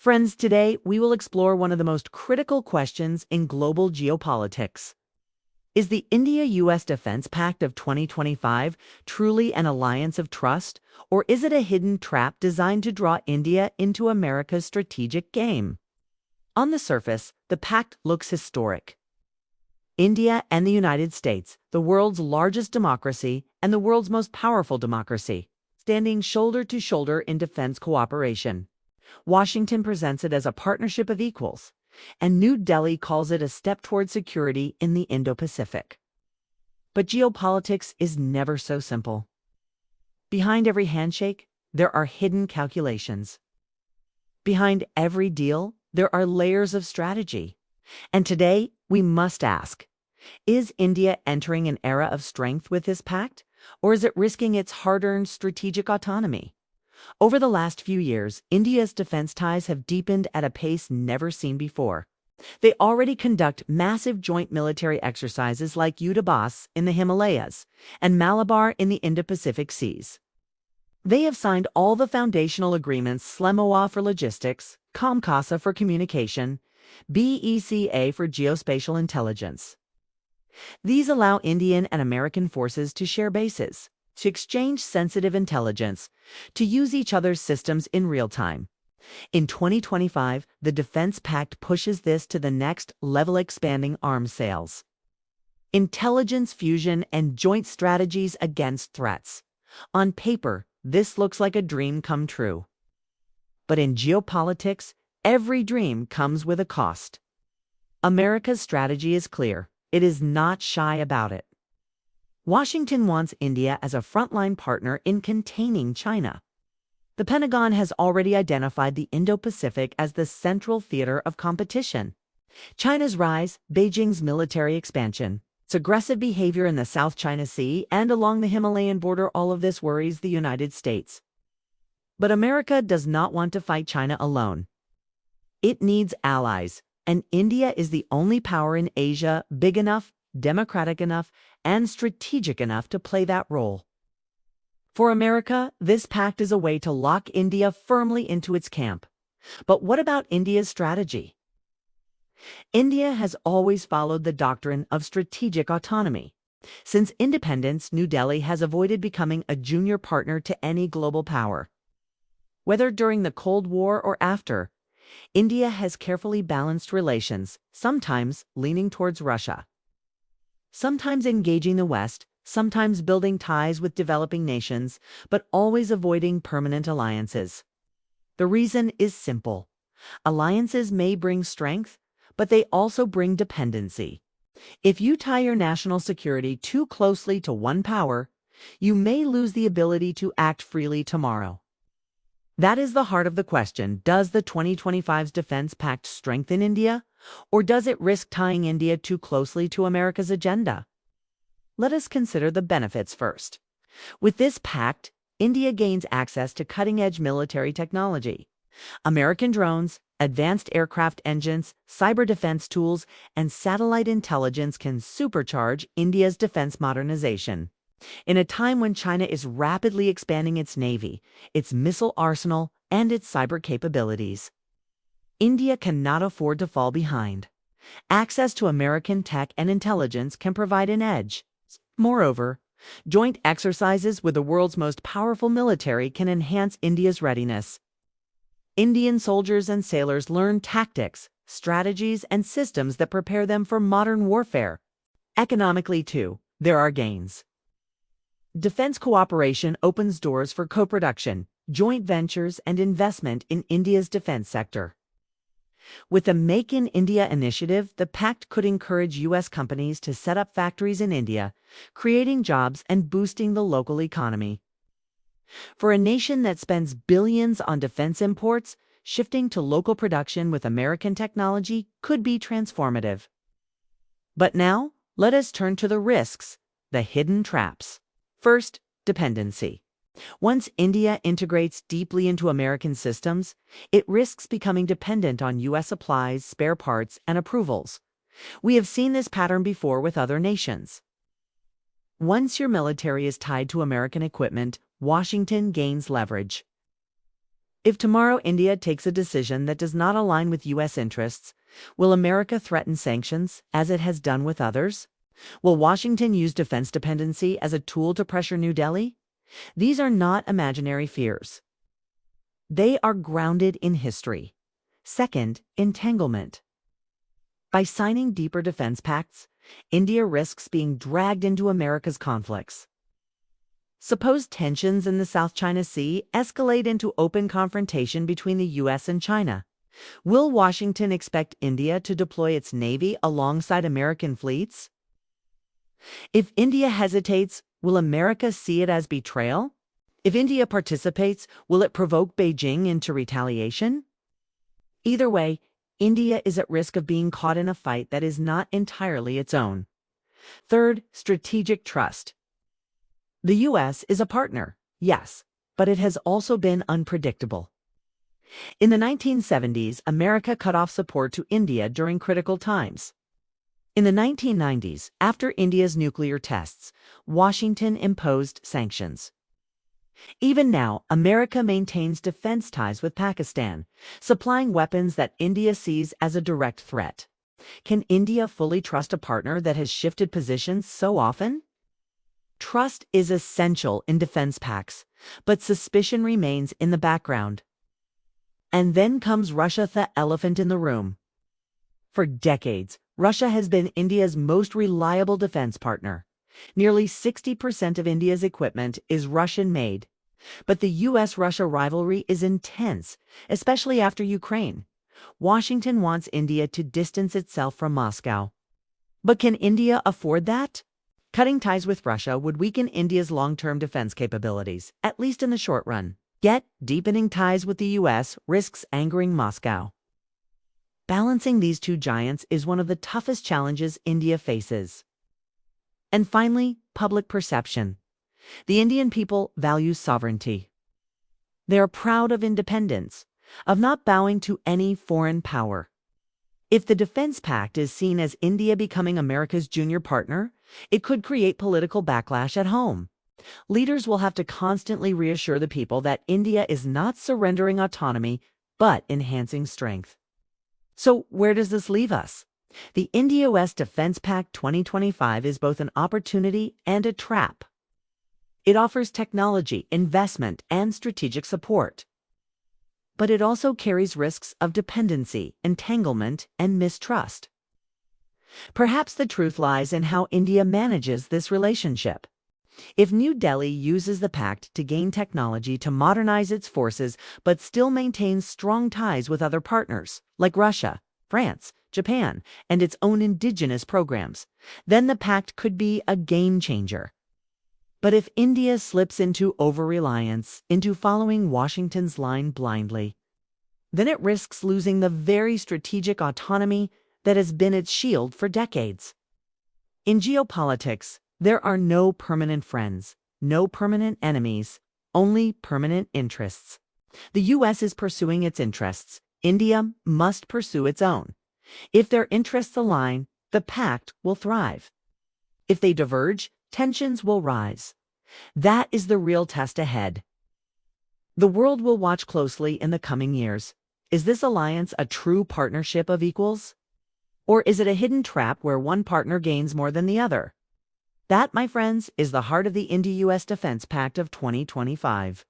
Friends, today we will explore one of the most critical questions in global geopolitics. Is the India-US Defense Pact of 2025 truly an alliance of trust, or is it a hidden trap designed to draw India into America's strategic game? On the surface, the pact looks historic. India and the United States, the world's largest democracy and the world's most powerful democracy, standing shoulder to shoulder in defense cooperation. Washington presents it as a partnership of equals, and New Delhi calls it a step toward security in the Indo-Pacific. But geopolitics is never so simple. Behind every handshake, there are hidden calculations. Behind every deal, there are layers of strategy. And today, we must ask, is India entering an era of strength with this pact, or is it risking its hard-earned strategic autonomy? Over the last few years, India's defense ties have deepened at a pace never seen before. They already conduct massive joint military exercises like Yuddhabhas in the Himalayas and Malabar in the Indo-Pacific Seas. They have signed all the foundational agreements: SLEMOA for logistics, COMCASA for communication, BECA for geospatial intelligence. These allow Indian and American forces to share bases, to exchange sensitive intelligence, to use each other's systems in real time. In 2025, the Defense Pact pushes this to the next level, expanding arms sales, intelligence fusion, and joint strategies against threats. On paper, this looks like a dream come true. But in geopolitics, every dream comes with a cost. America's strategy is clear. It is not shy about it. Washington wants India as a frontline partner in containing China. The Pentagon has already identified the Indo-Pacific as the central theater of competition. China's rise, Beijing's military expansion, its aggressive behavior in the South China Sea and along the Himalayan border, all of this worries the United States. But America does not want to fight China alone. It needs allies, and India is the only power in Asia big enough, democratic enough, and strategic enough to play that role. For America, this pact is a way to lock India firmly into its camp. But what about India's strategy? India has always followed the doctrine of strategic autonomy. Since independence, New Delhi has avoided becoming a junior partner to any global power. Whether during the Cold War or after, India has carefully balanced relations, sometimes leaning towards Russia, sometimes engaging the West, sometimes building ties with developing nations, but always avoiding permanent alliances. The reason is simple. Alliances may bring strength, but they also bring dependency. If you tie your national security too closely to one power, you may lose the ability to act freely tomorrow. That is the heart of the question. Does the 2025's Defense Pact strengthen India, or does it risk tying India too closely to America's agenda? Let us consider the benefits first. With this pact, India gains access to cutting-edge military technology. American drones, advanced aircraft engines, cyber defense tools, and satellite intelligence can supercharge India's defense modernization. In a time when China is rapidly expanding its navy, its missile arsenal, and its cyber capabilities, India cannot afford to fall behind. Access to American tech and intelligence can provide an edge. Moreover, joint exercises with the world's most powerful military can enhance India's readiness. Indian soldiers and sailors learn tactics, strategies, and systems that prepare them for modern warfare. Economically, too, there are gains. Defense cooperation opens doors for co-production, joint ventures, and investment in India's defense sector. With the Make in India initiative, the pact could encourage U.S. companies to set up factories in India, creating jobs and boosting the local economy. For a nation that spends billions on defense imports, shifting to local production with American technology could be transformative. But now, let us turn to the risks, the hidden traps. First, dependency. Once India integrates deeply into American systems, it risks becoming dependent on U.S. supplies, spare parts, and approvals. We have seen this pattern before with other nations. Once your military is tied to American equipment, Washington gains leverage. If tomorrow India takes a decision that does not align with U.S. interests, will America threaten sanctions, as it has done with others? Will Washington use defense dependency as a tool to pressure New Delhi? These are not imaginary fears. They are grounded in history. Second, entanglement. By signing deeper defense pacts, India risks being dragged into America's conflicts. Suppose tensions in the South China Sea escalate into open confrontation between the U.S. and China. Will Washington expect India to deploy its navy alongside American fleets? If India hesitates, will America see it as betrayal? If India participates, will it provoke Beijing into retaliation? Either way, India is at risk of being caught in a fight that is not entirely its own. Third, strategic trust. The U.S. is a partner, yes, but it has also been unpredictable. In the 1970s, America cut off support to India during critical times. In the 1990s, after India's nuclear tests, Washington imposed sanctions. Even now, America maintains defense ties with Pakistan, supplying weapons that India sees as a direct threat. Can India fully trust a partner that has shifted positions so often? Trust is essential in defense pacts, but suspicion remains in the background. And then comes Russia, the elephant in the room. For decades, Russia has been India's most reliable defense partner. Nearly 60% of India's equipment is Russian-made. But the U.S.-Russia rivalry is intense, especially after Ukraine. Washington wants India to distance itself from Moscow. But can India afford that? Cutting ties with Russia would weaken India's long-term defense capabilities, at least in the short run. Yet, deepening ties with the U.S. risks angering Moscow. Balancing these two giants is one of the toughest challenges India faces. And finally, public perception. The Indian people value sovereignty. They are proud of independence, of not bowing to any foreign power. If the Defense Pact is seen as India becoming America's junior partner, it could create political backlash at home. Leaders will have to constantly reassure the people that India is not surrendering autonomy, but enhancing strength. So where does this leave us? The India-US Defense Pact 2025 is both an opportunity and a trap. It offers technology, investment, and strategic support. But it also carries risks of dependency, entanglement, and mistrust. Perhaps the truth lies in how India manages this relationship. If New Delhi uses the pact to gain technology to modernize its forces but still maintains strong ties with other partners, like Russia, France, Japan, and its own indigenous programs, then the pact could be a game changer. But if India slips into over-reliance, into following Washington's line blindly, then it risks losing the very strategic autonomy that has been its shield for decades. In geopolitics, there are no permanent friends, no permanent enemies, only permanent interests. The U.S. is pursuing its interests. India must pursue its own. If their interests align, the pact will thrive. If they diverge, tensions will rise. That is the real test ahead. The world will watch closely in the coming years. Is this alliance a true partnership of equals? Or is it a hidden trap where one partner gains more than the other? That, my friends, is the heart of the India-US Defense Pact of 2025.